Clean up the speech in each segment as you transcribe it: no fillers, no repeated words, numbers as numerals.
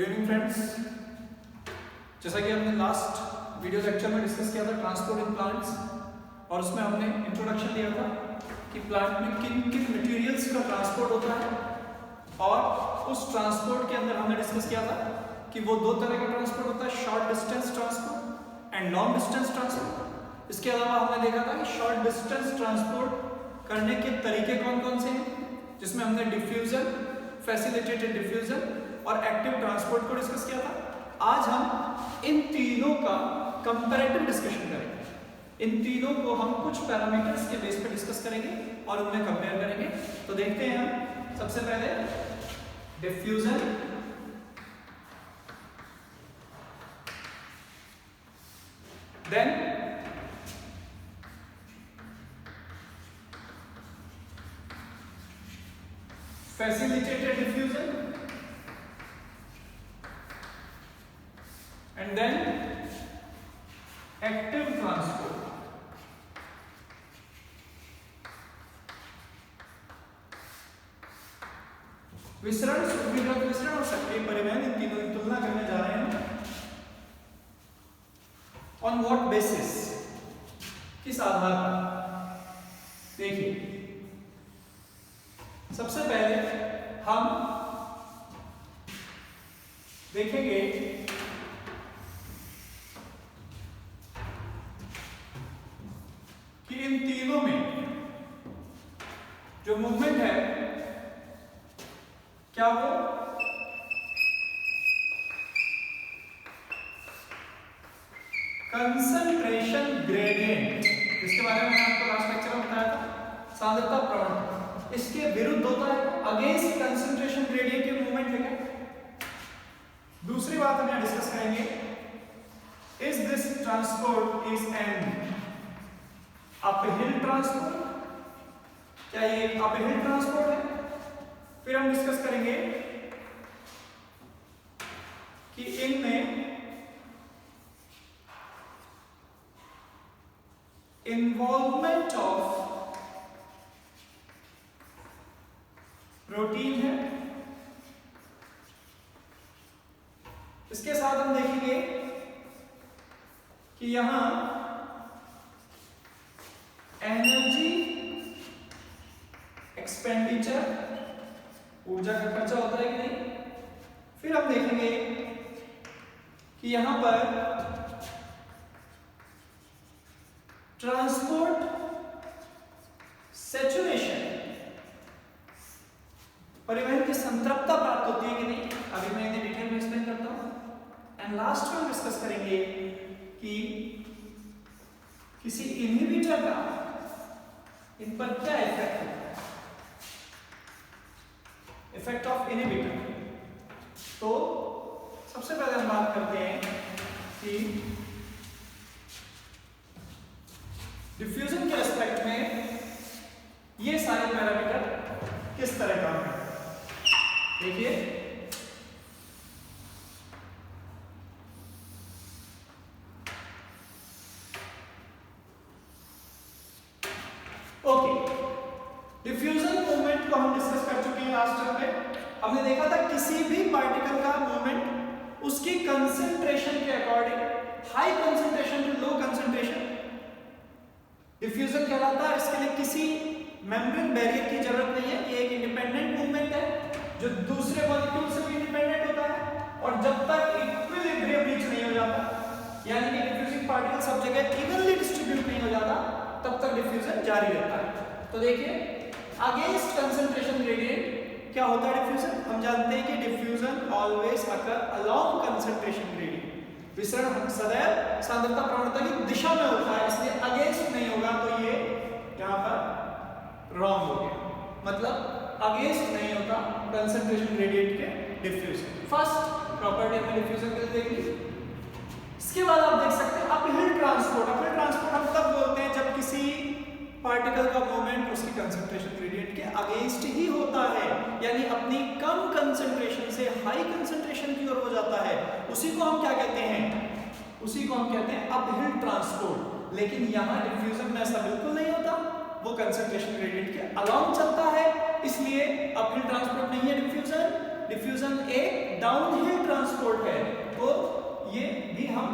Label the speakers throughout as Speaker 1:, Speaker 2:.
Speaker 1: Good evening friends. जैसा कि हमने लास्ट वीडियो लेक्चर में डिस्कस किया था ट्रांसपोर्ट इन प्लांट्स, और उसमें हमने इंट्रोडक्शन दिया था कि प्लांट में किन किन मटेरियल्स का ट्रांसपोर्ट होता है, और उस ट्रांसपोर्ट के अंदर हमने डिस्कस किया था कि वो दो तरह का ट्रांसपोर्ट होता है, short distance transport and long distance transport. इसके अलावा हमने देखा था कि शॉर्ट डिस्टेंस ट्रांसपोर्ट करने के तरीके कौन कौन से हैं, जिसमें हमने डिफ्यूजन, फैसिलिटेटेड डिफ्यूजन और एक्टिव ट्रांसपोर्ट को डिस्कस किया था। आज हम इन तीनों का कंपैरेटिव डिस्कशन करेंगे। इन तीनों को हम कुछ पैरामीटर्स के बेस पर डिस्कस करेंगे और उनमें कंपेयर करेंगे। तो देखते हैं हम सबसे पहले diffusion, then facilitated diffusion, and then active transport. विसरण, सुविधागत विसरण और सक्रिय परिवहन, इन तीनों की तुलना करने जा रहे हैं। ऑन व्हाट बेसिस, किस आधार पर? देखिए, सबसे पहले हम देखेंगे कि इन तीनों में जो मूवमेंट है क्या वो कंसंट्रेशन ग्रेडियंट, जिसके बारे में मैंने आपको लास्ट लेक्चर में बताया था, सांद्रता प्रवणता, इसके विरुद्ध होता है, अगेंस्ट कंसंट्रेशन ग्रेडियंट के मूवमेंट है क्या? दूसरी बात हम यहां डिस्कस करेंगे, is this transport is an uphill transport, क्या ये अपहिल ट्रांसपोर्ट है? फिर हम डिस्कस करेंगे कि इनमें इन्वॉल्वमेंट ऑफ प्रोटीन है। इसके साथ हम देखेंगे कि यहां एनर्जी एक्सपेंडिचर, ऊर्जा का खर्चा होता है कि नहीं। फिर हम देखेंगे कि यहां पर ट्रांसपोर्ट सैचुरेशन, परिवहन की संतृप्तता प्राप्त होती है कि नहीं। अभी मैं इन्हें डिटेल में एक्सप्लेन करता हूं। एंड लास्ट में हम डिस्कस करेंगे कि किसी इनहिबिटर का इन पर क्या इफेक्ट है, इफेक्ट ऑफ इनहिबिटर। तो सबसे पहले हम बात करते हैं कि डिफ्यूजन के एस्पेक्ट में ये सारे पैरामीटर किस तरह काम करते हैं। देखिए, ओके, डिफ्यूजन मूवमेंट को हम डिस्कस कर चुके हैं लास्ट टर्म में। हमने देखा था किसी भी पार्टिकल का मूवमेंट उसकी कंसंट्रेशन के according, high concentration to low concentration, diffusion कहलाता है। इसके लिए किसी मेम्ब्रेन बैरियर की जरूरत नहीं है, ये एक इंडिपेंडेंट मूवमेंट है जो दूसरे मॉलिक्यूल से भी इंडिपेंडेंट होता है, और जब तक इक्विलिब्रियम रीच नहीं हो जाता, यानी कि डिफ्यूजिंग पार्टिकल सब जगह इवनली डिस्ट्रीब्यूट नहीं हो जाता, तब तक डिफ्यूजन जारी रहता है। तो देखिए, अगेंस्ट कंसंट्रेशन ग्रेडियंट क्या होता है डिफ्यूजन? हम जानते हैं कि डिफ्यूजन ऑलवेज अकर अलोंग कंसंट्रेशन ग्रेडियंट, विसरण सदैव सांद्रता प्रवणता की दिशा में होता है, इसलिए अगेंस्ट नहीं होगा, तो ये यहां पर रॉन्ग हो गया। मतलब अगेंस्ट नहीं होता कंसंट्रेशन ग्रेडियंट के डिफ्यूजन। फर्स्ट प्रॉपर्टी हमने डिफ्यूजन के लिए देख ली। इसके बाद आप देख सकते हैं अपहिल ट्रांसपोर्ट। अपहिल ट्रांसपोर्ट हम तब बोलते हैं जब किसी पार्टिकल का मूवमेंट उसकी कंसंट्रेशन ग्रेडियंट के अगेंस्ट ही होता है, यानी अपनी कम कंसंट्रेशन से हाई कंसंट्रेशन की ओर हो जाता है। उसी को हम क्या कहते हैं? उसी को हम कहते हैं अपहिल ट्रांसपोर्ट। लेकिन यहां डिफ्यूजन में ऐसा बिल्कुल नहीं होता, वो कंसंट्रेशन ग्रेडियंट के अलोंग चलता है, इसलिए अपहिल ट्रांसपोर्ट नहीं है डिफ्यूजन। डिफ्यूजन एक डाउनहिल ट्रांसपोर्ट है तो ये भी हम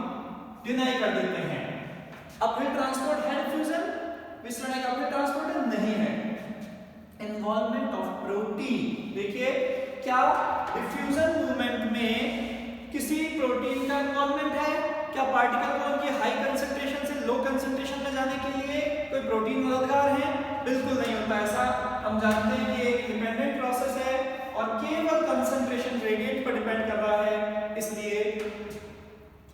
Speaker 1: डिनाई कर देते हैं। अपहिल ट्रांसपोर्ट है डिफ्यूजन, विसरण एक अपहिल ट्रांसपोर्ट नहीं है। इन्वॉल्वमेंट ऑफ प्रोटीन, देखिए क्या डिफ्यूजन मूवमेंट में किसी प्रोटीन का इन्वॉल्वमेंट है? क्या पार्टिकल को उनकी हाई कंसंट्रेशन से लो कंसंट्रेशन में जाने के लिए कोई प्रोटीन मददगार है? बिल्कुल नहीं होता ऐसा। हम जानते हैं कि ये एक डिपेंडेंट प्रोसेस है और केवल कंसंट्रेशन ग्रेडियंट पर डिपेंड कर रहा है, इसलिए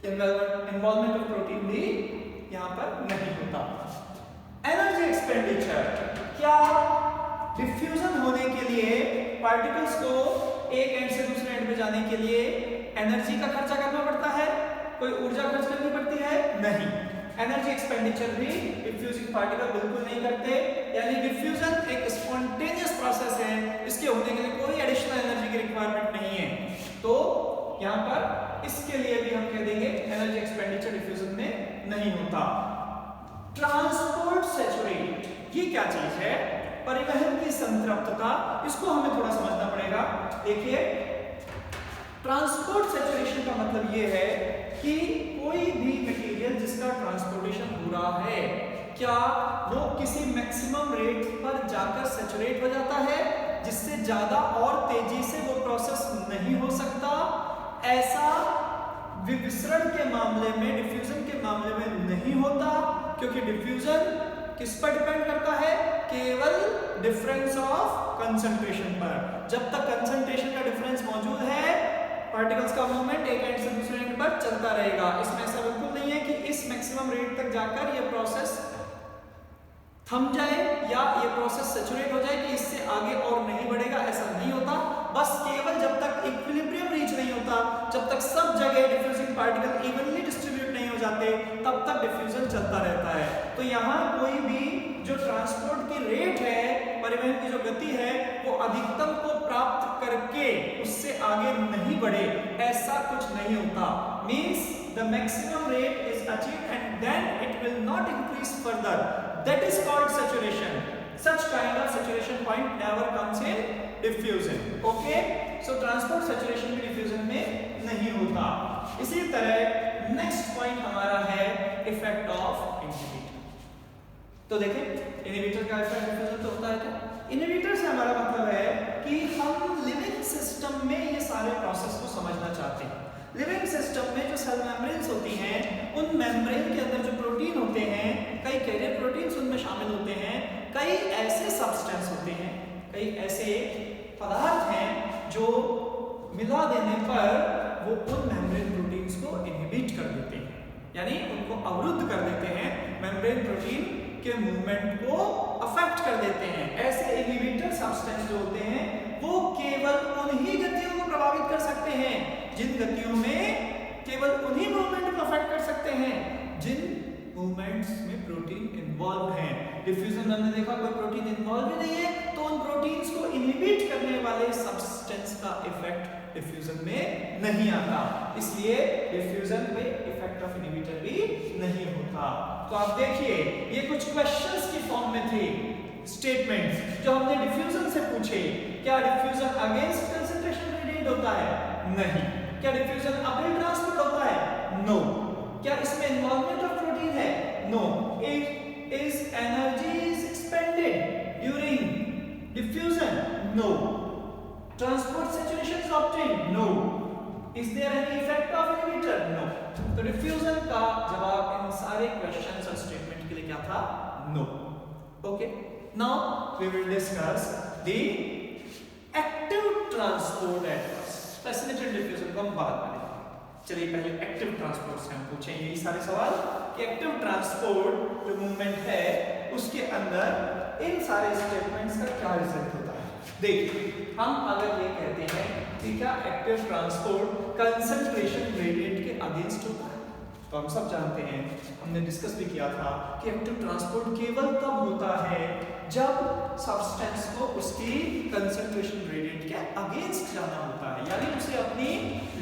Speaker 1: इन्वॉल्वमेंट ऑफ प्रोटीन भी यहां पर नहीं होता। एनर्जी एक्सपेंडिचर, क्या डिफ्यूजन होने के लिए पार्टिकल्स को एक एंड से दूसरे एंड पे जाने के लिए एनर्जी का खर्चा करना पड़ता है? कोई ऊर्जा खर्च करनी पड़ती है? नहीं। एनर्जी एक्सपेंडिचर भी डिफ्यूजिंग पार्टिकल बिल्कुल नहीं करते, यानी डिफ्यूजन एक स्पॉन्टेनियस प्रोसेस है, इसके होने के लिए कोई एडिशनल एनर्जी की रिक्वायरमेंट नहीं है। तो यहां पर इसके लिए भी हम कह देंगे एनर्जी एक्सपेंडिचर डिफ्यूजन में नहीं होता। ट्रांसपोर्ट सैचुरेट, ये क्या चीज है? परिवहन की संतृप्तता, इसको हमें थोड़ा समझना पड़ेगा। देखिए ट्रांसपोर्ट सैचुरेशन का मतलब ये है कि कोई भी मटेरियल जिसका ट्रांसपोर्टेशन हो रहा है, क्या वो किसी मैक्सिमम रेट पर जाकर सैचुरेट हो जाता है जिससे ज्यादा और तेजी से वो प्रोसेस नहीं हो सकता? ऐसा विसरण के मामले में, डिफ्यूजन के मामले में नहीं होता, क्योंकि डिफ्यूजन किस पर डिपेंड करता है? केवल डिफरेंस ऑफ कंसंट्रेशन पर। जब तक कंसंट्रेशन का डिफरेंस मौजूद है, पार्टिकल्स का मूवमेंट एक एंड से दूसरे एंड पर चलता रहेगा। इसमें ऐसा बिल्कुल नहीं है कि इस मैक्सिमम रेट तक जाकर ये प्रोसेस थम जाए या ये प्रोसेस सैचुरेट हो जाए कि इससे आगे और नहीं बढ़ेगा, ऐसा नहीं होता। बस केवल जब तक इक्विलिब्रियम रीच नहीं होता, जब तक सब जगह डिफ्यूजिंग पार्टिकल इवनली डिस्ट्रीब्यूट नहीं हो जाते, तब तक डिफ्यूजन चलता रहता है। तो यहाँ कोई भी जो ट्रांसपोर्ट की रेट है, परिवहन की जो गति है, वो अधिकतम को प्राप्त करके उससे आगे नहीं बढ़े, ऐसा कुछ नहीं होता। Means the maximum rate is achieved and then it will not increase further, that is called saturation. Such kind of saturation point never comes in diffusion. Okay? So transport saturation भी diffusion में नहीं होता। इसी तरह next point हमारा है effect of inhibitor। तो देखें inhibitor का effect diffusion तो होता है क्या? inhibitor से हमारा मतलब है कि हम living system में ये सारे process को समझना चाहते हैं। लिविंग सिस्टम में जो सेल मेम्ब्रेन्स होती हैं, उन मेम्ब्रेन के अंदर जो प्रोटीन होते हैं, कई कैरियर प्रोटीन्स उनमें शामिल होते हैं, कई ऐसे सब्सटेंस होते हैं, कई ऐसे पदार्थ हैं जो मिला देने पर वो उन मेम्ब्रेन प्रोटीन्स को इनहिबिट कर देते हैं, यानी उनको अवरुद्ध कर देते हैं, मेम्ब्रेन प्रोटीन के मूवमेंट को अफेक्ट कर देते हैं। ऐसे इनहिबिटर सब्सटेंस जो होते हैं वो केवल उन्हीं गतियों को प्रभावित कर सकते हैं जिन गतियों में केवल उन्हीं मूवमेंट को अफेक्ट कर सकते हैं जिन मूवमेंट्स में प्रोटीन इन्वॉल्व हैं। डिफ्यूजन में हमने देखा कोई प्रोटीन इन्वॉल्व ही नहीं है, तो उन प्रोटीन्स को इनहिबिट करने वाले सब्सटेंस का इफेक्ट डिफ्यूजन में नहीं आता, इसलिए डिफ्यूजन में इफेक्ट ऑफ इनहिबिटर भी नहीं होता। तो आप देखिए ये कुछ क्वेश्चंस की फॉर्म में थे स्टेटमेंट्स जो हमने डिफ्यूजन से पूछे। क्या डिफ्यूजन अगेंस्ट कंसंट्रेशन ग्रेडियंट होता है? नहीं। क्या डिफ्यूजन अपहिल ट्रांसपोर्ट होता है? नो। क्या इसमें इन्वॉल्वमेंट ऑफ प्रोटीन है? No. It is energy is expended during diffusion? No. Transport saturation is obtained? No. Is there any effect of inhibitor? No. तो डिफ्यूजन का जवाब इन सारे क्वेश्चंस और स्टेटमेंट के लिए क्या था? No. Okay, now we will discuss the active transport at first. Facilitated diffusion को हम बाद में लेंगे। चलिए पहले एक्टिव ट्रांसपोर्ट से हम पूछें यही सारे सवाल कि एक्टिव ट्रांसपोर्ट जो मूवमेंट है उसके अंदर इन सारे स्टेटमेंट्स का क्या रिजल्ट होता है। देखिए हम अगर ये कहते हैं कि क्या एक्टिव ट्रांसपोर्ट कंसंट्रेशन ग्रेडियंट के अगेंस्ट होता है, तो हम सब जानते हैं, हमने डिस्कस भी किया था कि एक्टिव ट्रांसपोर्ट केवल तब होता है जब सब्सटेंस को उसकी कंसंट्रेशन ग्रेडियंट के अगेंस्ट जाना होता है, यानी उसे अपनी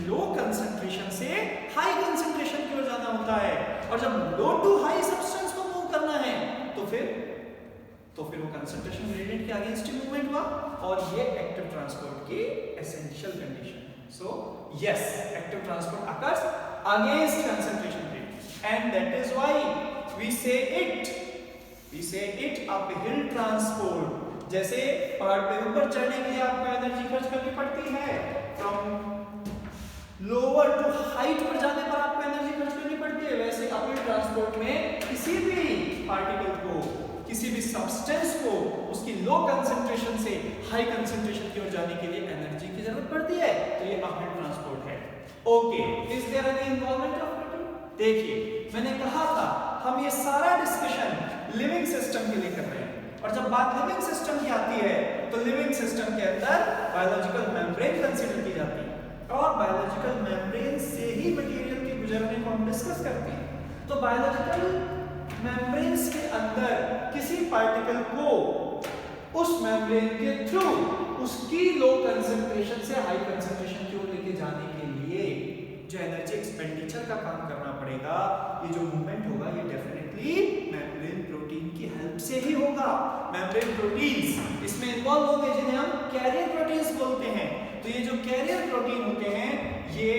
Speaker 1: लो कंसंट्रेशन से हाई कंसंट्रेशन की ओर जाना होता है। और जब लो टू हाई सब्सटेंस को मूव करना है तो फिर वो कंसंट्रेशन ग्रेडियंट के अगेंस्ट ही मूवमेंट हुआ, और ये एक्टिव ट्रांसपोर्ट की एसेंशियल कंडीशन है। So yes, active transport occurs against concentration gradient, and that is why we say it uphill transport. जैसे पहाड़ पे ऊपर चढ़ने के लिए आपको एनर्जी खर्च करनी पड़ती है, फ्रॉम लोअर टू हाइट पर जाने पर आपको एनर्जी खर्च करनी पड़ती है, वैसे अपहिल ट्रांसपोर्ट में किसी भी पार्टिकल को, किसी भी सब्सटेंस को उसकी लो कंसंट्रेशन से हाई कंसंट्रेशन की ओर जाने के लिए एनर्जी की जरूरत पड़ती है, तो ये अपहिल ट्रांसपोर्ट है। Okay, is there any involvement of protein? देखिए मैंने कहा था हम ये सारा डिस्कशन लिविंग सिस्टम के लिए कर रहे हैं, और जब बात लिविंग सिस्टम की आती है तो लिविंग सिस्टम के अंदर बायोलॉजिकल मेम्ब्रेन कंसीडर की जाती है, और बायोलॉजिकल मेम्ब्रेन से ही मटेरियल के गुजरने को हम डिस्कस करते हैं। तो बायोलॉजिकल मेम्ब्रेन्स के अंदर किसी पार्टिकल को उस मेम्ब्रेन के थ्रू उसकी लो कंसंट्रेशन से हाई कंसंट्रेशन की ओर लेके जाने के लिए जो एनर्जी एक्सपेंडिचर का काम करना पड़ेगा, ये जो मूवमेंट होगा ये डेफिनेटली मेम्ब्रेन प्रोटीन की हेल्प से ही होगा। मेम्ब्रेन प्रोटीन्स इसमें इन्वॉल्व होंगे जिन्हें हम कैरियर प्रोटीन्स बोलते हैं। तो ये जो कैरियर प्रोटीन होते हैं ये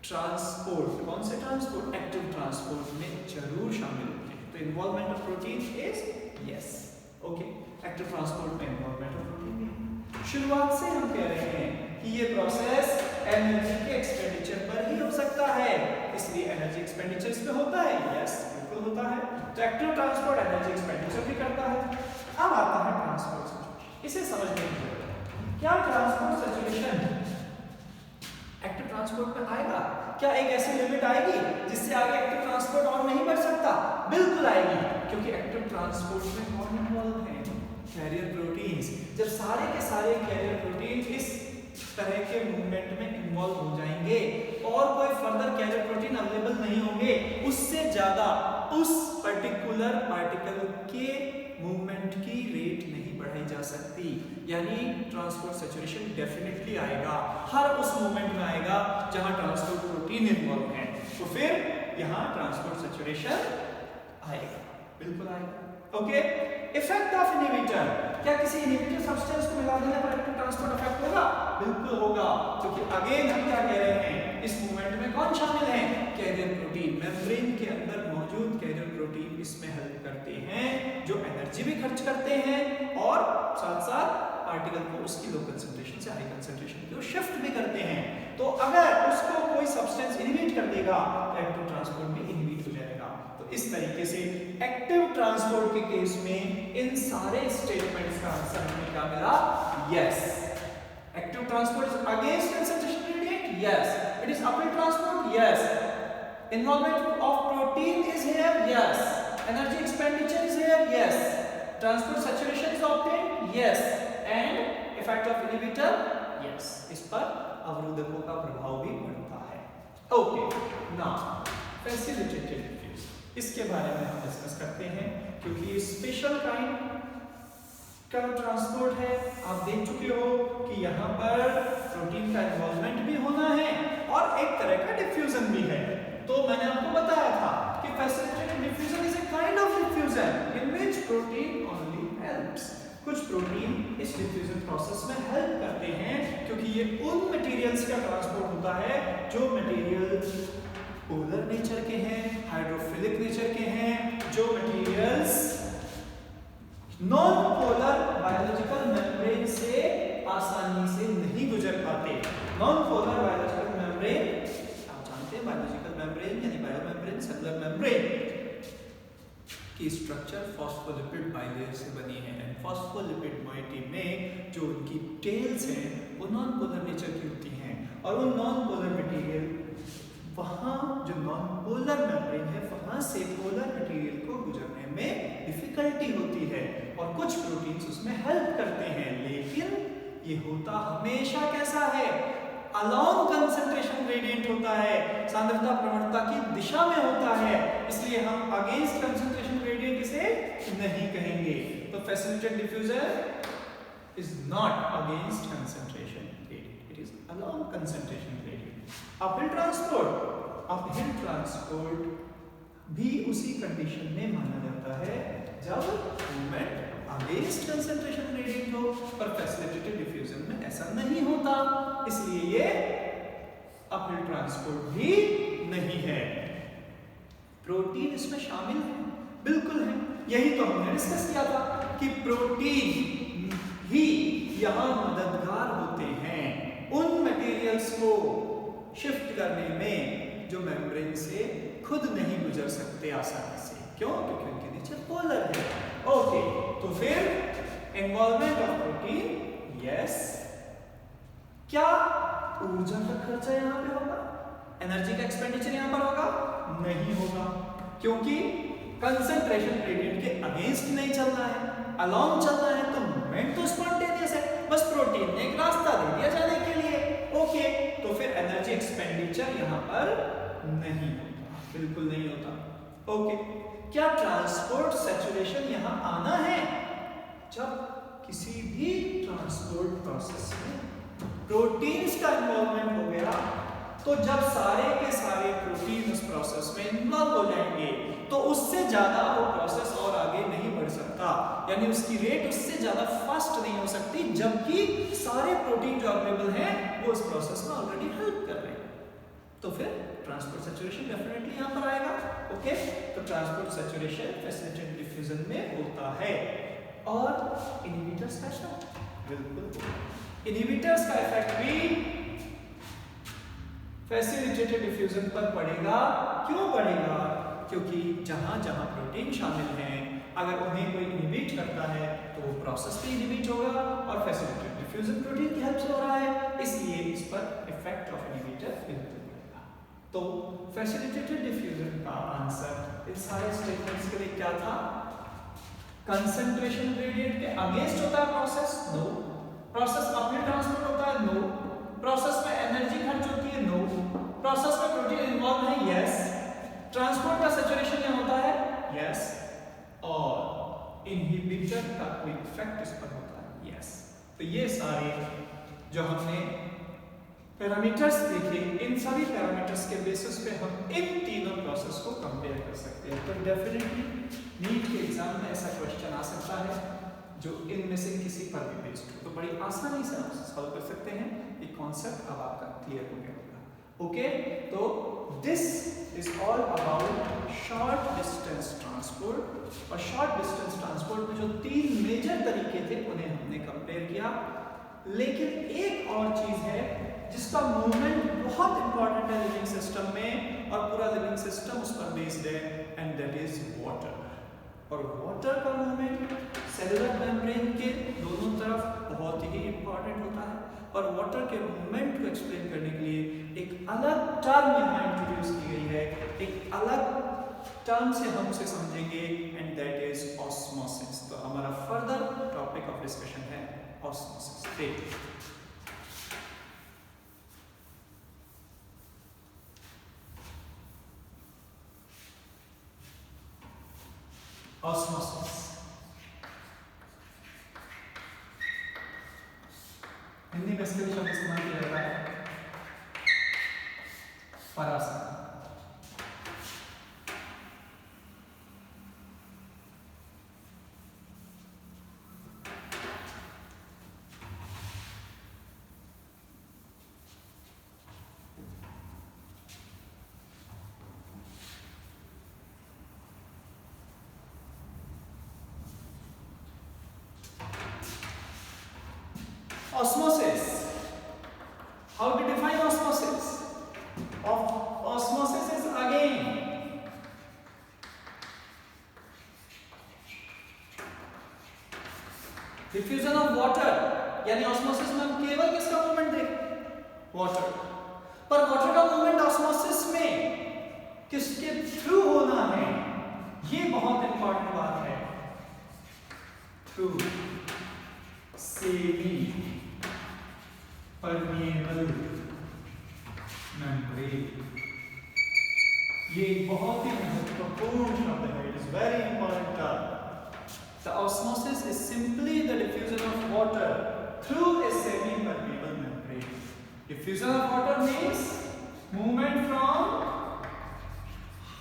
Speaker 1: ट्रांसपोर्ट, कौन से ट्रांसपोर्ट? एक्टिव ट्रांसपोर्ट में जरूर शामिल होते हैं। तो involvement of protein is yes, okay, active transport में इन्वॉल्वमेंट ऑफ प्रोटीन है। शुरुआत से हम कह रहे हैं कि ये प्रोसेस एनर्जी के एक्सपेंडिचर पर ही हो सकता है, इसलिए एनर्जी एक्सपेंडिचर इसमें होता है, यस बिल्कुल होता है। तो एक्टिव ट्रांसपोर्ट एनर्जी एक्सपेंडिचर भी करता है। अब आता है ट्रांसपोर्ट सैचुरेशन, इसे समझने की जरूरत है। क्या ट्रांसपोर्ट सैचुरेशन एक्टिव ट्रांसपोर्ट में आएगा? क्या एक ऐसी लिमिट आएगी जिससे आगे एक्टिव ट्रांसपोर्ट और नहीं बढ़ सकता? बिल्कुल आएगी, क्योंकि एक्टिव ट्रांसपोर्ट में कौन इन्वॉल्व है? Carrier proteins. जब सारे के सारे कैरियर प्रोटीन इस तरह के मूवमेंट में इन्वॉल्व हो जाएंगे और कोई फर्दर कैरियर प्रोटीन अवेलेबल नहीं होंगे, उससे ज्यादा उस पर्टिकुलर पार्टिकल के मूवमेंट की रेट नहीं बढ़ाई जा सकती। यानी ट्रांसपोर्ट सैचुरेशन डेफिनेटली आएगा, हर उस मूवमेंट में आएगा जहां ट्रांसपोर्ट प्रोटीन इन्वॉल्व है, तो फिर यहां ट्रांसपोर्ट सैचुरेशन आएगा, बिल्कुल आएगा। ओके, इफेक्ट ऑफ इनहिबिटर, क्या किसी इनहिबिटर सब्सटेंस को मिला देने पर एक्टिव ट्रांसपोर्ट इफेक्ट होगा? बिल्कुल होगा, क्योंकि अगेन हम क्या कह रहे हैं, इस मूवमेंट में कौन शामिल है? Carrier protein. मेम्ब्रेन के अंदर मौजूद कैरियर प्रोटीन इसमें हेल्प करते हैं, जो एनर्जी भी खर्च करते हैं और साथ साथ पार्टिकल को उसकी लो कंसंट्रेशन से हाई कंसंट्रेशन की ओर शिफ्ट भी करते हैं। तो अगर उसको कोई सब्सटेंस इनहिबिट कर देगा तो एक्टिव ट्रांसपोर्ट भी इनहिबिट हो जाएगा। तो इस तरीके से एक्टिव ट्रांसपोर्ट के केस में इन सारे स्टेटमेंट्स का आंसर हमें क्या मिला? Yes, active transport is against concentration gradient, yes, it is uphill transport, yes, involvement of protein is here, yes, energy expenditure is here, yes, transport saturation is obtained, yes, and effect of inhibitor, yes, इस पर अवरोधकों का प्रभाव भी पड़ता है। Okay, now facilitated diffuse, इसके बारे में हम डिस्कस करते हैं, क्योंकि ये स्पेशल काइंड का ट्रांसपोर्ट है। आप देख चुके हो कि यहाँ पर प्रोटीन का इन्वॉल्वमेंट भी होना है और एक तरह का डिफ्यूजन भी है। तो मैंने आपको बताया था कि facilitated diffusion is a kind of diffusion in which protein only helps. कुछ प्रोटीन इस डिफ्यूजन प्रोसेस में हेल्प करते हैं, क्योंकि ये उन मटेरियल्स का ट्रांसपोर्ट होता है जो मटेरियल पोलर नेचर के हैं, हाइड्रोफिलिक नेचर के हैं, जो materials non polar biological membrane से आसानी से नहीं गुजर पाते। नॉन पोलर बायोलॉजिकल मेम्ब्रेन, आप जानते हैं बायोलॉजिकल मेम्ब्रेन यानी बायोमेम्ब्रेन, सेलुलर मेम्ब्रेन की स्ट्रक्चर फॉस्फोलिपिड बाइलेयर से बनी है। एंड फॉस्फोलिपिड मॉइटी में जो उनकी टेल्स हैं वो नॉन पोलर नेचर की होती हैं, और उन नॉन पोलर मटेरियल वहाँ जो नॉन पोलर मेम्ब्रेन है वहाँ से पोलर मटेरियल को गुजरने में डिफिकल्टी होती है, और कुछ प्रोटीन्स उसमें हेल्प करते हैं। लेकिन ये होता हमेशा कैसा है? अलोंग कंसंट्रेशन ग्रेडियंट होता है, सांद्रता प्रवणता की दिशा में होता है, इसलिए हम अगेंस्ट कंसंट्रेशन ग्रेडियंट इसे नहीं कहेंगे। तो facilitated diffusion is not against concentration gradient, it is along concentration gradient. Uphill transport भी उसी कंडीशन में माना जाता है जब मूवमेंट अगेंस्ट कंसंट्रेशन ग्रेडियंट हो, पर फैसिलिटेटेड डिफ्यूजन में ऐसा नहीं होता। इसलिए ये अपहिल ट्रांसपोर्ट भी नहीं है। प्रोटीन इसमें शामिल है, बिल्कुल है। यही तो हमने डिस्कस किया था कि प्रोटीन ही यहां मददगार होते हैं उन मटेरियल्स को शिफ्ट करने में जो मेम्ब्रेन से खुद नहीं गुजर सकते आसानी से। क्यों? क्योंकि उनके नेचर पोलर है। ओके, तो फिर इन्वॉल्वमेंट ऑफ प्रोटीन, यस। क्या ऊर्जा का खर्चा यहां पे होगा? एनर्जी का एक्सपेंडिचर यहां पर होगा? नहीं होगा, क्योंकि कंसंट्रेशन ग्रेडियंट के अगेंस्ट नहीं चलना है, अलोंग चलना है। तो मूवमेंट तो स्पॉन्टेनियस है, बस प्रोटीन ने एक रास्ता दे दिया जाने के लिए। ओके, तो फिर एनर्जी एक्सपेंडिचर यहां पर नहीं होता, बिल्कुल नहीं होता। ओके, क्या ट्रांसपोर्ट सैचुरेशन यहां आना है? जब किसी भी ट्रांसपोर्ट प्रोसेस में प्रोटीन्स का इन्वॉल्वमेंट हो गया, तो जब सारे के सारे प्रोटीन उस प्रोसेस में इन्वॉल्व हो जाएंगे तो उससे ज्यादा वो प्रोसेस और आगे नहीं बढ़ सकता, यानी उसकी रेट उससे ज्यादा फास्ट नहीं हो सकती, जबकि सारे प्रोटीन जो अवेलेबल हैं वो उस प्रोसेस में ऑलरेडी हेल्प कर रहे हैं। तो फिर ट्रांसपोर्ट सैचुरेशन डेफिनेटली यहां पर आएगा। ओके, तो ट्रांसपोर्ट सैचुरेशन फैसिलिटेटेड डिफ्यूजन में होता है। और इनहिबिटर्स का क्या? बिल्कुल, इनहिबिटर्स का इफेक्ट भी फैसिलिटेटेड डिफ्यूजन पर पड़ेगा। क्यों पड़ेगा? क्योंकि जहां जहां प्रोटीन शामिल हैं, अगर उन्हें कोई इनहिबिट करता है तो वो प्रोसेस भी इनहिबिट होगा, और फैसिलिटेटेड डिफ्यूजन प्रोटीन की हेल्प से हो रहा है, इसलिए इस पर इफेक्ट ऑफ इनहिबिटर बिल्कुल पड़ेगा। तो फैसिलिटेटेड डिफ्यूजन का आंसर इन सारे स्टेटमेंट्स के लिए क्या था? कंसंट्रेशन ग्रेडियंट के अगेंस्ट होता है प्रोसेस? नो। प्रोसेस अपने ट्रांसपोर्ट होता है? नो। प्रोसेस में एनर्जी खर्च होती है? नो। प्रोसेस में प्रोटीन इन्वॉल्व है? यस। ट्रांसपोर्ट का सैचुरेशन यहाँ होता है? यस। और इनहिबिटर का कोई इफेक्ट इस पर होता है? यस। तो ये सारे जो हमने पैरामीटर्स देखे, इन सभी पैरामीटर्स के बेसिस पे हम इन तीनों प्रोसेस को कंपेयर कर सकते हैं। तो डेफिनेटली नीट के एग्जाम में ऐसा क्वेश्चन आ सकता है जो इनमें से किसी पर भी बेस्ड हो, तो बड़ी आसानी से आप सॉल्व कर सकते हैं। ये कॉन्सेप्ट अब आपका क्लियर हो गया होगा। ओके, तो this is all about short distance transport. और शॉर्ट डिस्टेंस ट्रांसपोर्ट में जो तीन मेजर तरीके थे उन्हें हमने कंपेयर किया। लेकिन एक और चीज है जिसका मूवमेंट बहुत इंपॉर्टेंट है लिविंग सिस्टम में, और पूरा लिविंग सिस्टम उस पर बेस्ड है, एंड दैट इज वाटर। और वाटर का मूवमेंट सेलुलर मेम्ब्रेन के दोनों तरफ बहुत ही इंपॉर्टेंट होता है, और वाटर के मूवमेंट को एक्सप्लेन करने के लिए एक अलग टर्म यहाँ इंट्रोड्यूस की गई है। एक अलग टर्म से हम उसे समझेंगे, एंड दैट इज ऑस्मोसिस। तो हमारा फर्दर टॉपिक ऑफ डिस्कशन है ऑस्मोसिस। ऑस्मोसिस हिंदी में इसके लिए शब्द इस्तेमाल किया जाता है Parashar. Osmosis. How to define osmosis? Osmosis is again diffusion of water, यानी ऑस्मोसिस में हम केवल किसका मूवमेंट देखें? वाटर। पर वाटर का मूवमेंट ऑस्मोसिस में किसके थ्रू होना है, ये बहुत इंपॉर्टेंट बात है। Through semi permeable membrane. ये बहुत ही महत्वपूर्ण शब्द है, it is very important term. The osmosis is simply the diffusion of water through a semi-permeable membrane. Diffusion of water means movement from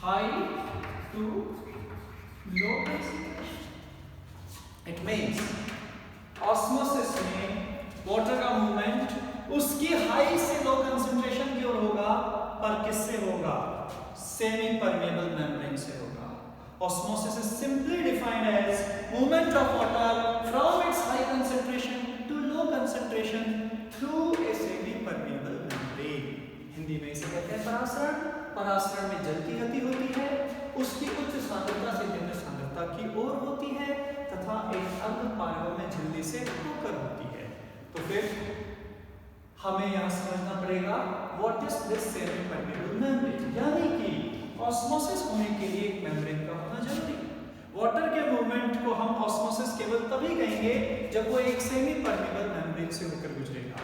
Speaker 1: high to low concentration. It means osmosis में water का movement उसकी high पर किससे होगा? Semi permeable membrane से होगा। Osmosis is simply defined as movement of water from its high concentration to low concentration through a semi-permeable membrane. Hindi में इसे कहते हैं परासरण। परासरण में जल की गति होती है, उसकी उच्च सांद्रता से निम्न सांद्रता की ओर होती है तथा एक अर्धपारगम्य झिल्ली से होकर होती है। तो फिर हमें यहाँ समझना पड़ेगा what is this semi-permeable membrane, यानी कि ऑस्मोसिस होने के लिए एक मेम्ब्रेन का होना जरूरी है। वाटर के मूवमेंट को हम ऑस्मोसिस केवल तभी कहेंगे जब वो एक सेमी परमेबल मेम्ब्रेन से होकर गुजरेगा।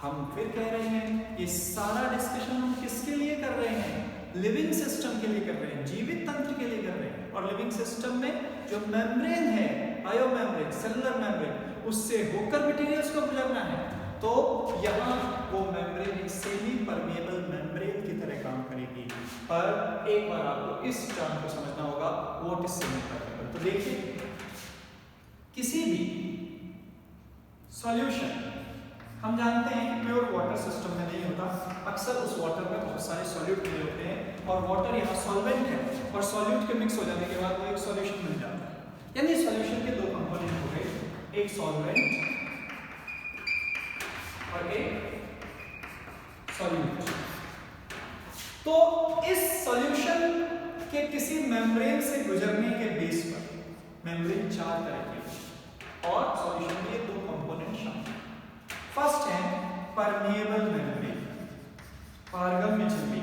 Speaker 1: हम फिर कह रहे हैं ये सारा डिस्कशन हम किसके लिए कर रहे हैं? लिविंग सिस्टम के लिए कर रहे हैं, जीवित तंत्र के लिए कर रहे हैं। और लिविंग सिस्टम में जो मेम्ब्रेन है, बायो मेम्ब्रेन, सेलुलर मेम्ब्रेन, उससे होकर मटेरियल्स को गुजरना है। तो यहाँ वो मेम्ब्रेन एक सेमी परमेबल मेम्ब्रेन की तरह काम करेगी। पर एक बार आपको इस टर्म को समझना होगा, व्हाट इज सेमी परमेबल। तो देखिए, किसी भी सॉल्यूशन, हम जानते हैं कि प्योर वाटर सिस्टम में नहीं होता, अक्सर उस वाटर में बहुत सारे सॉल्यूट मिले होते हैं और वाटर यहाँ सॉल्वेंट है और सॉल्यूट के मिक्स हो जाने के बाद वो एक सॉल्यूशन मिल जाता है। यानी सॉल्यूशन के दो कंपोनेंट हो गए, एक सॉल्वेंट और एक सॉल्यूट। तो इस सॉल्यूशन के किसी मेम्ब्रेन से गुजरने के बेस पर, मेम्ब्रेन चार तरह के और सॉल्यूशन में दो कंपोनेंट शामिल। फर्स्ट है परमेबल मेम्ब्रेन, पारगम्य झिल्ली।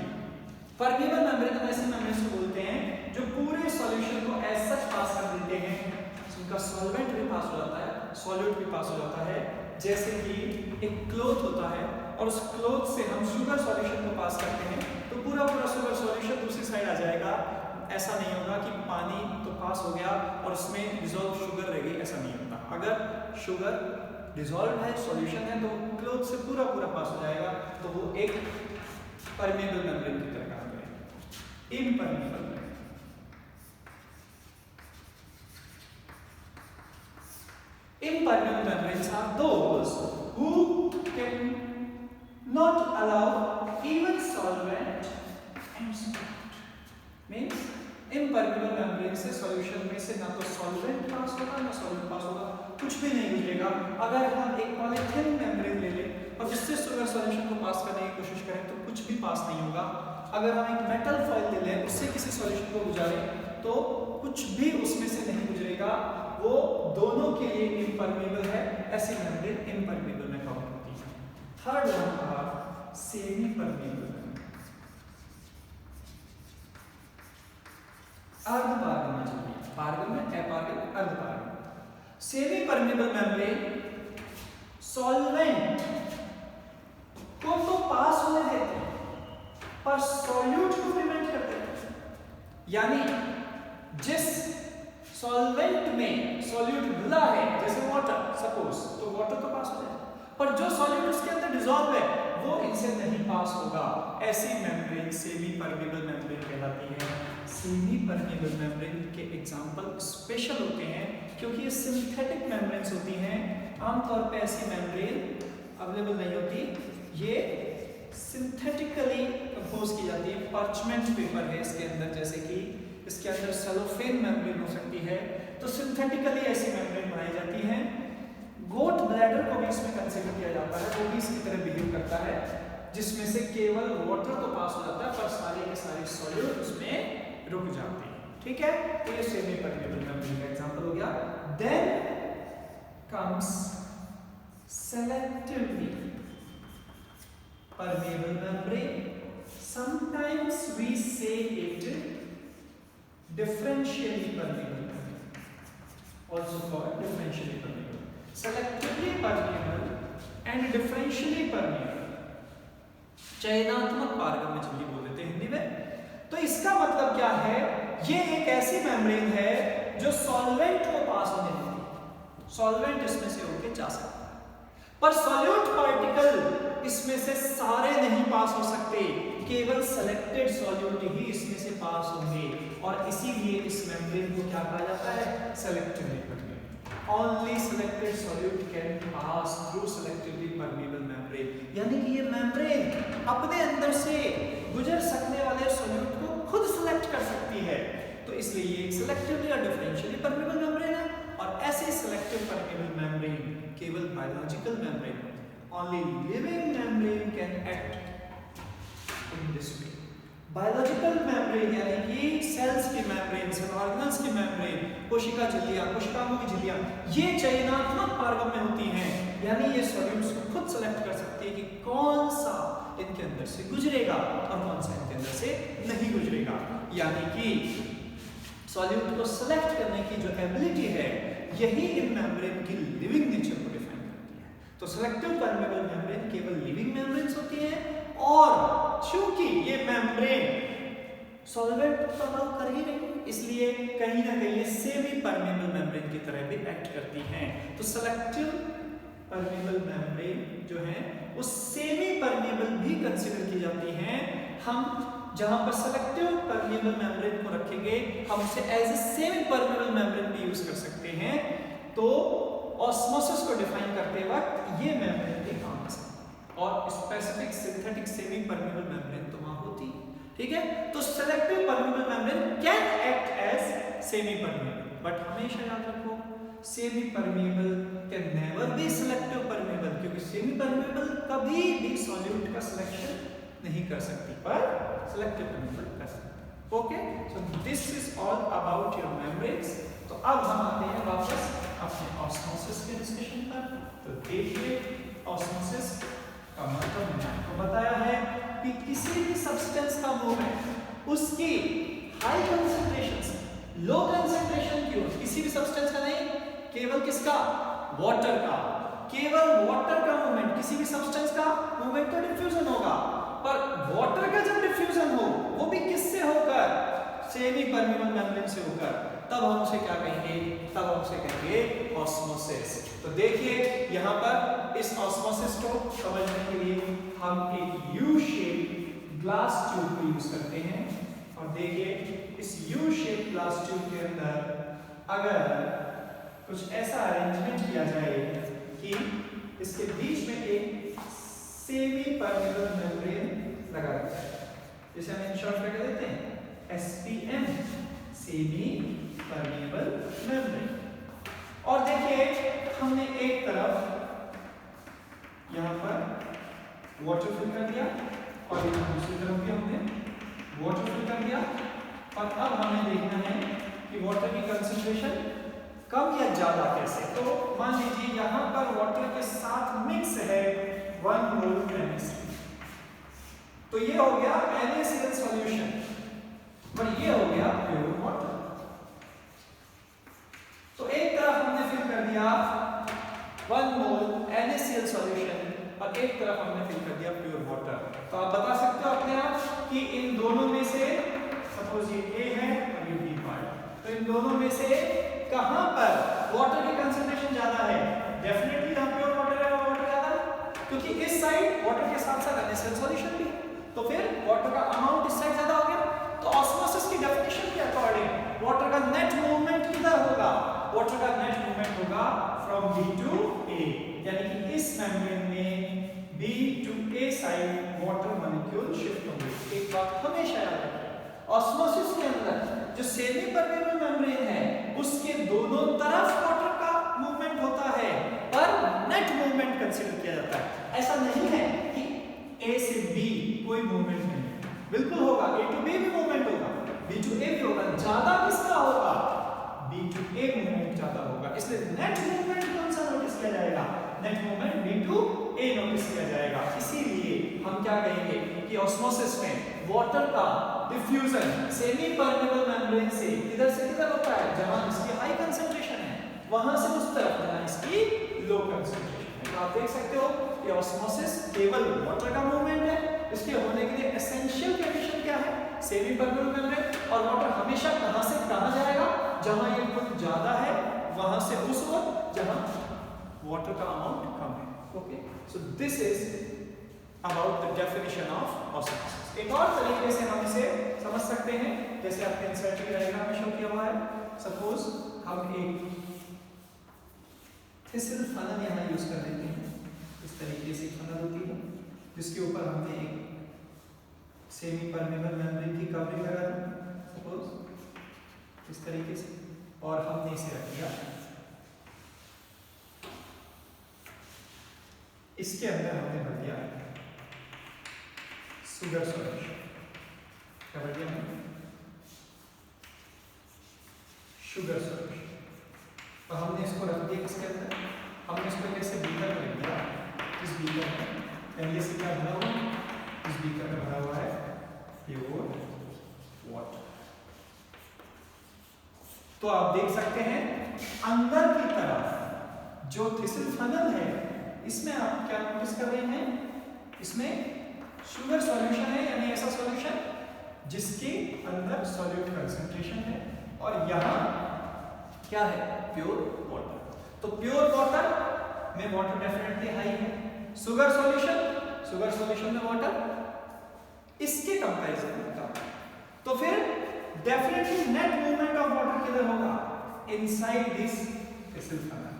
Speaker 1: परमेबल मेम्ब्रेन हम ऐसे मेम्ब्रेन से बोलते हैं जो पूरे सॉल्यूशन को ऐसा पास कर देते हैं, जिनका सॉल्वेंट भी पास हो जाता है, सॉल्यूट भी पास हो जाता है। जैसे कि एक क्लॉथ होता है और उस क्लॉथ से हम शुगर सॉल्यूशन को पास करते हैं तो पूरा शुगर सॉल्यूशन दूसरी साइड आ जाएगा। ऐसा नहीं होगा कि पानी तो पास हो गया और उसमें डिसॉल्व शुगर रह गई, ऐसा नहीं होता। अगर शुगर डिसॉल्व है, सॉल्यूशन है, तो क्लॉथ से पूरा पास हो जाएगा, तो वो एक परमेबल मेम्ब्रेन की तरह काम करेगा। Impermeable impermeable membranes are those who can not allow even solvent and solute. Means impermeable membrane से solution में से ना तो solvent पास होगा ना solute पास होगा, कुछ भी नहीं गुजरेगा। अगर हम एक पॉलीथिन मेम्ब्रेन ले लें और जिससे शुगर सॉल्यूशन को पास करने की कोशिश करें तो कुछ भी पास नहीं होगा। अगर हम एक मेटल फॉइल ले लें, उससे किसी सॉल्यूशन को गुजारें तो कुछ भी उसमें से नहीं गुजरेगा। वो दोनों के लिए इम्परमेबल है, ऐसी मेम्ब्रेन इम्परमेबल में काउंट होती है। Third one are semi permeable, अर्धपारगम्य झिल्ली, पारगम्य, अपारगम्य, अर्धपारगम्य। सेमी परमेबल मेम्ब्रेन सॉल्वेंट को तो पास होने देते हैं पर सॉल्यूट को प्रिवेंट करते हैं। यानी जिस सॉल्वेंट में सॉल्यूट घुला है, जैसे वाटर सपोज, तो वाटर तो पास हो जाएगा, पर जो सॉल्यूट उसके अंदर डिसॉल्व है वो इनसे नहीं पास होगा। ऐसी मेम्ब्रेन सेमी परमेबल मेम्ब्रेन कहलाती है। सेमी परमेबल मेम्ब्रेन के एग्जांपल स्पेशल होते हैं क्योंकि ये सिंथेटिक मेम्ब्रेन्स होती हैं। आमतौर पे ऐसी मेम्ब्रेन अवेलेबल नहीं होती, ये सिंथेटिकली कंपोज की जाती है। पार्चमेंट पेपर है इसके अंदर, जैसे कि इसके अंदर सेलोफेन मेम्ब्रेन हो सकती है, तो सिंथेटिकली ऐसी मेम्ब्रेन बनाई जाती है। गोट ब्लैडर को भी इसमें कंसीडर किया जाता है, वो भी इसकी तरह बिहेव करता है, जिसमें से केवल वाटर तो पास हो जाता है पर सारे के सारे सॉल्यूट उसमें रुक जाते हैं। ठीक है, तो ये सेमी परमेबल मेम्ब्रेन का एग्जांपल हो गया। Then comes selectively permeable membrane. Sometimes we say it differentially permeable, also called differentially permeable. Selectively permeable and differentially permeable, चयनात्मक पारगम्य झिल्ली बोल देते हैं हिंदी में। तो इसका मतलब क्या है? ये एक ऐसी मेम्ब्रेन है जो सॉल्वेंट को पास होने देती है, सॉल्वेंट इसमें से होके जा सकता है, पर सॉल्यूट पार्टिकल इसमें से सारे नहीं पास हो सकते, केवल सेलेक्टेड सॉल्यूट ही इसमें से पास होंगे। और इसीलिए इस मेम्ब्रेन को क्या कहा जाता है? Selectively permeable. Only selected solute can pass through selectively permeable membrane. Membrane, यानी कि ये मेम्ब्रेन अपने अंदर से गुजर सकने वाले सॉल्यूट को खुद सेलेक्ट कर सकती है। तो इसलिए ये एक सिलेक्टिवली और डिफरेंशियली परमेबल मेम्ब्रेन है। और ऐसे सिलेक्टिव परमेबल मेम्ब्रेन केवल biological membrane, only living membrane can act in this way. Biological membrane यानी कि सेल्स की मेम्ब्रेन, सेल ऑर्गेनल्स की मेम्ब्रेन, कोशिका झिल्लियां, कोशिकाओं की झिल्लियां, ये चयनात्मक पारगम्य में होती हैं, यानी ये सॉल्यूट्स को खुद सेलेक्ट कर सकती है कि कौन सा इनके अंदर से गुजरेगा और कौन सा इनके अंदर से नहीं गुजरेगा। यानी कि सॉल्यूट को सेलेक्ट करने की जो एबिलिटी है, यही इन मेम्ब्रेन की लिविंग नेचर को डिफाइन करती है। तो सिलेक्टिव परमेबल मेम्ब्रेन केवल लिविंग मेम्ब्रेन्स होती हैं, और चूंकि ये मेम्ब्रेन सॉल्वेंट तो अलाउ कर ही नहीं, इसलिए कहीं ना कहीं सेमी परमेबल मेम्ब्रेन की तरह भी एक्ट करती हैं। तो सिलेक्टिव परमेबल मेम्ब्रेन जो है वो सेमी परमेबल भी कंसीडर की जाती हैं। हम जहां पर सिलेक्टिव परमेबल मेम्ब्रेन को रखेंगे, हम उसे as a semi permeable membrane भी यूज कर सकते हैं। तो ऑस्मोसिस को डिफाइन करते वक्त ये मेम्ब्रेन भी काम कर सकते हैं, और specific synthetic semi permeable membrane तो वहां होती है। ठीक है, तो selective permeable membrane can act as semi permeable, but हमेशा याद रखो semi permeable can never be selective permeable, क्योंकि सेमी परमेबल कभी भी सॉल्यूट का सिलेक्शन नहीं कर सकती, पर सिलेक्टिव परमेबल कर सकती। Okay, so this is all about your membranes. तो अब हम आते हैं वापस अपने ऑस्मोसिस के डिस्कशन पर। तो देखिए, ऑस्मोसिस का मतलब मैंने आपको बताया है कि किसी भी सब्सटेंस का मूवमेंट उसकी हाई कंसंट्रेशन से लो कंसंट्रेशन की ओर, किसी भी सब्सटेंस का नहीं, केवल किसका, वाटर का, केवल वाटर का मूवमेंट, किसी भी सब्सटेंस का मूवमेंट तो डिफ्यूजन होगा, पर वाटर का जब डिफ्यूजन हो वो भी किससे होकर, सेमी परमेबल मेम्ब्रेन से होकर, तब हम उसे क्या कहेंगे, तब हम उसे कहेंगे ऑस्मोसिस। तो देखिए यहाँ पर इस ऑस्मोसिस को समझने के लिए हम एक यू शेप ग्लास ट्यूब को यूज करते हैं। और देखिए इस यू शेप ग्लास ट्यूब के अंदर अगर कुछ ऐसा अरेंजमेंट किया जाए कि इसके बीच में एक सेमी परमेबल मेम्ब्रेन लगा दिया जाए, जिसे हम इन शॉर्ट में कह देते हैं SPM, सेमी परमेबल मेम्ब्रेन। और देखिए हमने एक तरफ यहाँ पर वाटर फिल कर दिया, और यहाँ दूसरी तरफ भी हमने वाटर फिल कर दिया, और अब हमें देखना है कि वाटर की कंसंट्रेशन कम या ज्यादा कैसे। तो मान लीजिए यहाँ पर वाटर के साथ मिक्स है 1 मोल NaCl, तो ये हो गया NaCl सॉल्यूशन, और ये हो गया प्योर वाटर। तो एक तरफ हमने फिल कर दिया 1 मोल NaCl सॉल्यूशन, और एक तरफ हमने फिल कर दिया प्योर वाटर। तो आप बता सकते हो अपने आप कि इन दोनों में से, सपोज ये A है और ये B पार्ट, तो इन दोनों में से कहां पर वाटर की कंसंट्रेशन ज्यादा है? डेफिनेटली यहां प्योर वाटर है और वाटर ज्यादा है, क्योंकि इस साइड वाटर के साथ साथ NaCl सॉल्यूशन भी, तो फिर वाटर का अमाउंट इस साइड ज्यादा हो गया। तो ऑस्मोसिस की डेफिनेशन के अकॉर्डिंग वाटर का नेट मूवमेंट किधर होगा? वाटर का नेट मूवमेंट होगा फ्रॉम B टू A, यानी कि इस मेम्ब्रेन में B to A side water molecule shift होंगे। एक बात हमेशा याद रखिए, ऑस्मोसिस के अंदर जो सेमी परमेबल मेम्ब्रेन है उसके दोनों तरफ वाटर का मूवमेंट होता है, पर नेट मूवमेंट कंसीडर किया जाता है। ऐसा नहीं है कि A से B कोई मूवमेंट नहीं, बिल्कुल होगा, A टू B भी मूवमेंट होगा, B टू A भी होगा, ज्यादा किसका होगा? B टू A मूवमेंट ज्यादा होगा, इसलिए नेट मूवमेंट कौन सा नोटिस किया जाएगा? Net movement B to A notice किया जाएगा। इसीलिए हम क्या कहेंगे कि ऑस्मोसिस में वाटर का डिफ्यूजन सेमी परमेबल मेम्ब्रेन से किधर होता है? जहां इसकी हाई कंसंट्रेशन है वहां से उस तरफ जहां इसकी लो कंसंट्रेशन है। तो आप देख सकते हो कि ऑस्मोसिस केवल वाटर का मूवमेंट है, इसके होने के लिए एसेंशियल कंडीशन क्या है? Semi permeable membrane. और वाटर हमेशा कहां से कहां जाएगा? जहां ये कुछ ज्यादा है वहां से उस ओर जहां वाटर का अमाउंट कम है। Okay, so this is about the definition of osmosis. एक और तरीके से हम इसे समझ सकते हैं, जैसे आपके इंसर्ट की डायग्राम में शो किया हुआ है। सपोज हम एक थिसिल फनल यहां यूज कर लेते हैं, इस इस तरीके से फनल होती है जिसके ऊपर हमने एक सेमी परमेबल मेम्ब्रेन की कवरिंग लगा दी सपोज इस तरीके से, और हमने इसे रख दिया इसके अंदर हमने भर दिया शुगर सॉल्यूशन। क्या भर दिया हमने? Sugar solution. तो हमने इसको रख दिया किसके अंदर? हमने इसको कैसे बीकर में रख दिया। इस बीकर में पहले से क्या भरा हुआ है? इस बीकर में भरा हुआ है प्योर वाटर। तो आप देख सकते हैं अंदर की तरफ जो थिसिल फनल है इसमें आप क्या नोटिस कर रहे हैं? इसमें शुगर सॉल्यूशन है, यानी ऐसा सॉल्यूशन जिसके अंदर सॉल्यूट कंसंट्रेशन है, और यहां क्या है? Pure water. तो प्योर वाटर में वाटर डेफिनेटली हाई है, शुगर सॉल्यूशन में वाटर इसके कंपैरिजन में कम। तो फिर definitely net movement of water किधर होगा? इनसाइड दिस थिसिल फनल,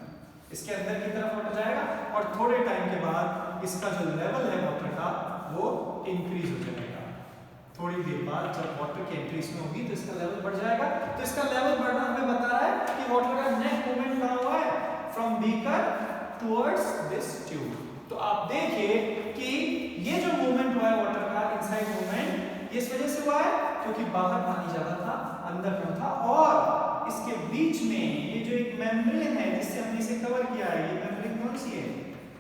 Speaker 1: इसके अंदर की तरफ वाटर जाएगा, और थोड़े टाइम के बाद इसका जो लेवल है वाटर का वो इंक्रीज हो जाएगा। थोड़ी देर बाद जब वाटर की एंट्री इसमें होगी तो इसका लेवल बढ़ जाएगा। तो इसका लेवल बढ़ना हमें बता रहा है कि वाटर का नेट मूवमेंट कहां हुआ है? From beaker towards this tube. तो आप देखिए कि ये जो मूवमेंट हुआ है वाटर का, इनसाइड मूवमेंट, इस वजह से हुआ है क्योंकि बाहर पानी ज्यादा था, अंदर कम था, और इसके बीच में ये जो एक मेम्ब्रेन है जिससे हमने इसे कवर किया है, ये मेम्ब्रेन कौन सी है?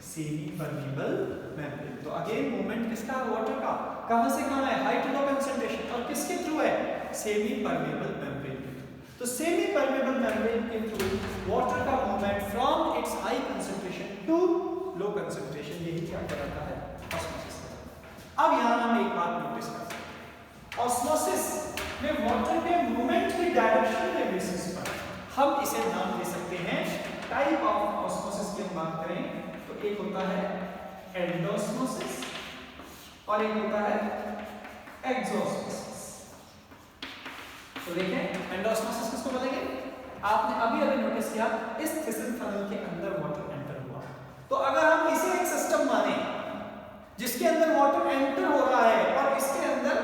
Speaker 1: Semi permeable membrane. तो अगेन मूवमेंट किसका? वाटर का। कहां से कहां है? High to low concentration. और किसके थ्रू है? सेमी परमेबल मेम्ब्रेन के थ्रू। तो सेमी परमेबल मेम्ब्रेन के थ्रू वाटर का movement from its high concentration to low concentration, यही क्या कहलाता है? ऑस्मोसिस। अब यहां हम एक बात नोटिस करते हैं, ऑस्मोसिस में वाटर के मूवमेंट की डायरेक्शन के बेसिस पर हम इसे नाम दे सकते हैं। टाइप ऑफ ऑस्मोसिस की हम बात करें तो एक होता है एंडोस्मोसिस और एक होता है एक्सोस्मोसिस। तो देखें एंडोस्मोसिस किसको बोलेंगे? आपने अभी नोटिस किया इस थिसिल फनल के अंदर वाटर एंटर हुआ, तो अगर हम इसे एक सिस्टम माने जिसके अंदर वाटर एंटर हो रहा है और इसके अंदर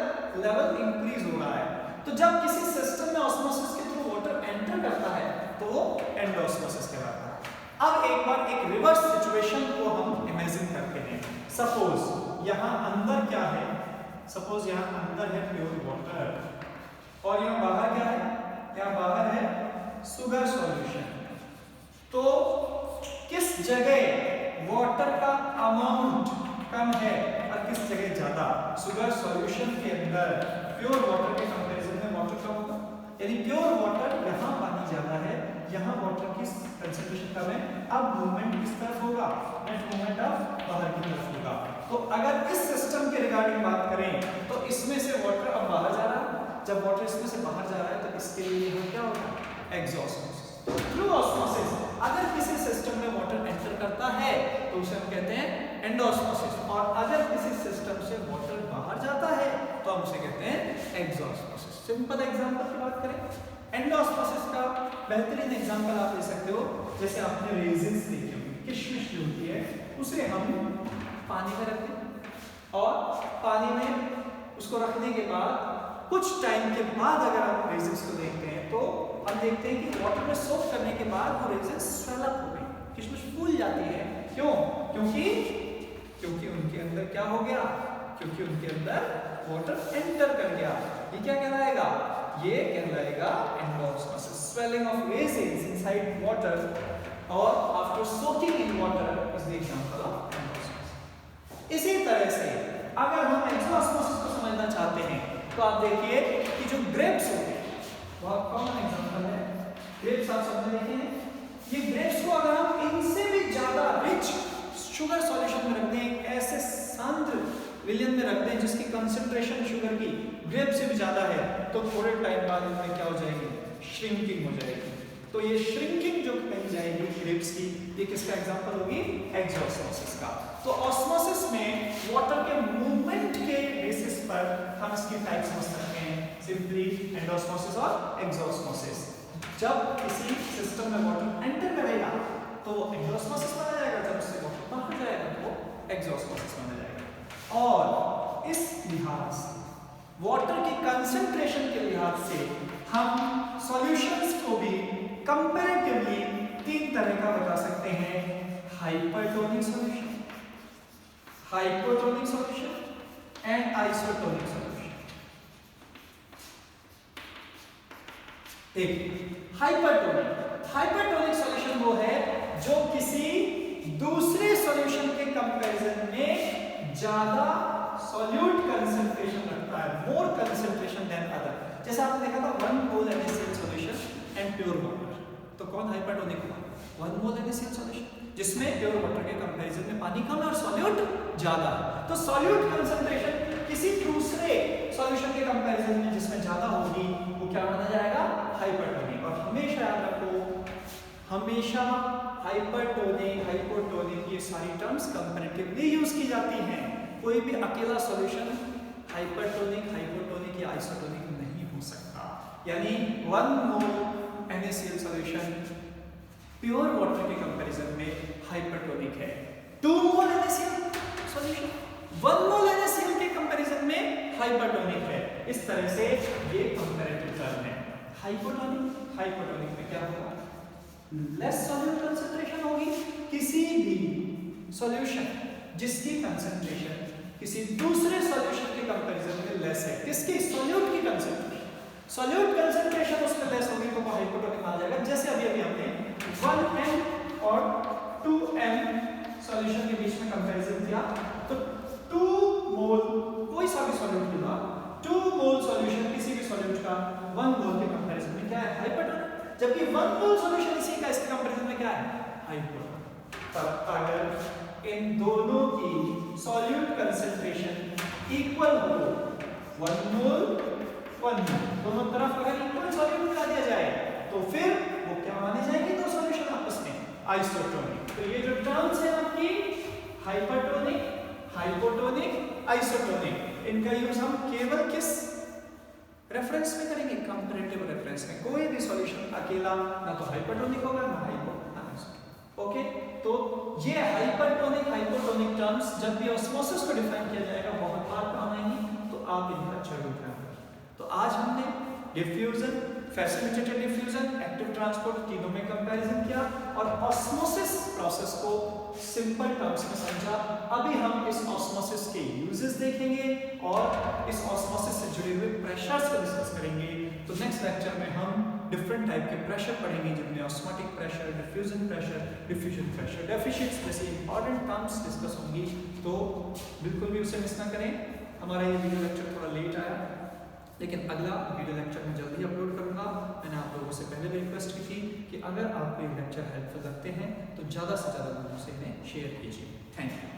Speaker 1: लेवल इंक्रीज हो रहा है, तो जब किसी सिस्टम में ऑस्मोसिस के थ्रू वाटर एंटर करता है तो वो एंडोस्मोसिस कहलाता है। अब एक बार एक रिवर्स सिचुएशन को हम इमेजिन करते हैं। सपोज यहां अंदर क्या है? सपोज यहां अंदर है प्योर वाटर, और यहां बाहर क्या है? यहां बाहर है शुगर सॉल्यूशन। तो किस जगह वाटर का अमाउंट कम है और किस जगह ज्यादा? शुगर सॉल्यूशन के अंदर प्योर वाटर के कंपैरिजन में वाटर कम होगा, यानी प्योर वाटर यहां पानी ज्यादा है, यहां वाटर की कंसंट्रेशन कम है। अब मूवमेंट किस तरफ होगा? नेट मूवमेंट ऑफ बाहर की तरफ होगा। तो अगर इस सिस्टम के रिगार्डिंग बात करें तो इसमें से वाटर अब बाहर जा रहा है, जब वाटर इसमें से बाहर जा रहा है तो इसके लिए यहां क्या होगा? एक्सोस्मोसिस। थ्रू ऑस्मोसिस अगर किसी सिस्टम में वाटर एंटर करता है तो उसे हम कहते हैं एंडोस्मोसिस, और अगर किसी सिस्टम से वाटर बाहर जाता है तो हम उसे कहते हैं एक्सोस्मोसिस। सिंपल एग्जांपल की बात करें, एंडोस्मोसिस का बेहतरीन एग्जांपल आप ले सकते हो, जैसे आपने रेजिन्स देखे होंगे, किशमिश जो होती है उसे हम पानी में रखते हैं, और पानी में उसको रखने के बाद कुछ टाइम के बाद अगर आप रेजिन्स को देखते हैं तो हम देखते हैं कि वाटर में सोक करने के बाद वो रेजिन्स स्वेल अप हो गई, किशमिश फूल जाती है। क्यों? क्योंकि उनके अंदर क्या हो गया? क्योंकि उनके अंदर वाटर एंटर कर गया। ये क्या कहलाएगा? ये कहलाएगा endosmosis, swelling of resins inside water और after soaking in water is the example of endosmosis. इसी तरह से अगर हम एक्सोस्मोसिस को समझना चाहते हैं तो आप देखिए कि जो ग्रेप्स होते हैं, बहुत कॉमन एग्जांपल है ग्रेप्स, आप सबने देखे हैं। ये ग्रेप्स को अगर हम इनसे भी ज्यादा रिच शुगर सॉल्यूशन में रख दें, ऐसे सांद्र विलयन में रख दें जिसकी कंसंट्रेशन शुगर की ग्रेप से भी ज्यादा है, तो थोड़े टाइम बाद इनमें क्या हो जाएगी? श्रिंकिंग हो जाएगी। तो ये श्रिंकिंग जो कही जाएगी ग्रेप्स की, ये किसका एग्जांपल होगी? एक्सोस्मोसिस का। तो ऑस्मोसिस में वाटर के मूवमेंट के बेसिस पर हम इसकी टाइप समझ सकते हैं, सिंपली एंडोस्मोसिस और एक्सोस्मोसिस। जब किसी सिस्टम में वाटर एंटर करेगा तो वो एंडोस्मोसिस माना जाएगा, जब उससे वाटर बाहर जाएगा तो एक्सोस्मोसिस माना जाएगा। और इस लिहाज से वाटर की कंसंट्रेशन के लिहाज से हम सॉल्यूशंस को भी कंपैरेटिवली तीन तरह का बता सकते हैं, hypertonic solution, hypotonic solution and isotonic solution. एक हाइपरटोनिक सॉल्यूशन वो है जो किसी दूसरे सॉल्यूशन के कंपैरिजन में ज्यादा सॉल्यूट कंसंट्रेशन रखता है, मोर कंसंट्रेशन देन अदर। जैसा आपने देखा था 1 मोल NaCl solution and pure water, तो कौन हाइपरटोनिक हुआ? 1 मोल NaCl सॉल्यूशन जिसमें प्योर वाटर के कंपैरिजन में पानी कम और सॉल्यूट ज्यादा। तो सॉल्यूट कंसंट्रेशन किसी दूसरे सॉल्यूशन के कंपैरिजन में जिसमें ज्यादा होगी वो क्या माना जाएगा? हाइपरटोनिक। और हमेशा याद रखो, हमेशा हाइपरटोनिक, हाइपोटोनिक ये सारी टर्म्स कंपैरेटिवली यूज की जाती हैं। कोई भी अकेला सॉल्यूशन हाइपरटोनिक, हाइपोटोनिक या आइसोटोनिक नहीं हो सकता। यानी 1 मोल NaCl सॉल्यूशन प्योर वाटर के कंपैरिजन में हाइपरटोनिक है। 2 मोल NaCl सॉल्यूशन 1 मोल NaCl के कंपैरिजन में हाइपरटोनिक है। इस तरह से ये कंपैरेटिव टर्म है। हाइपोटोनिक में क्या होगा? लेस सॉल्यूट कंसंट्रेशन होगी। किसी भी सॉल्यूशन जिसकी कंसंट्रेशन किसी दूसरे सॉल्यूशन के कंपैरिजन में लेस है, किसकी? सॉल्यूट की कंसंट्रेशन। सॉल्यूट कंसंट्रेशन उसमें लेस होगी तो वो हाइपोटोनिक माना जाएगा। जैसे अभी हमने 1m और 2m सॉल्यूशन के बीच में कंपैरिजन किया, तो 2 मोल कोई सा भी सॉल्यूट होगा, 2 मोल सॉल्यूशन किसी भी सॉल्यूट का 1 मोल के कंपैरिजन में क्या है? हाइपोटोनिक। जबकि 1 मोल सॉल्यूशन इसी का इसके कंपैरिजन में क्या है? हाइपोटोनिक। पर अगर इन दोनों की सॉल्यूट कंसंट्रेशन इक्वल हो, 1 मोल 1 मोल दोनों तरफ अगर इक्वल सॉल्यूट मिला दिया जाए तो फिर वो क्या माने जाएंगे? दो सॉल्यूशन आपस में आइसोटोनिक। तो ये जो टर्म्स है आपकी हाइपरटोनिक, हाइपोटोनिक, आइसोटोनिक, इनका यूज हम केवल किस रेफरेंस में करेंगे? कंपैरेटिव रेफरेंस में। कोई भी सॉल्यूशन अकेला ना तो हाइपरटोनिक होगा ना हाइपोटोनिक। ओके, तो ये हाइपरटोनिक, हाइपोटोनिक टर्म्स जब भी ऑस्मोसिस को डिफाइन किया जाएगा बहुत बार काम आएंगी, तो आप इनका जरूर ध्यान रखें। तो आज हमने diffusion, facilitated diffusion, active transport तीनों में कंपैरिजन किया और ऑस्मोसिस प्रोसेस को सिंपल टर्म्स में समझा। अभी हम इस ऑस्मोसिस के यूजेस देखेंगे और इस ऑस्मोसिस से जुड़े हुए प्रेशर्स को डिस्कस करेंगे। तो नेक्स्ट लेक्चर में हम डिफरेंट टाइप के प्रेशर पढ़ेंगे, जिनमें osmotic pressure, diffusion pressure, diffusion pressure deficients जैसे इंपॉर्टेंट टर्म्स डिस्कस होंगी। तो बिल्कुल भी उसे मिस ना करें। हमारा ये वीडियो लेक्चर थोड़ा लेट आया, लेकिन अगला वीडियो लेक्चर मैं जल्दी अपलोड करूंगा। मैंने आप लोगों से पहले भी रिक्वेस्ट की थी कि अगर आपको ये लेक्चर हेल्पफुल लगते हैं तो ज़्यादा से ज़्यादा लोगों से इन्हें शेयर कीजिए। Thank you.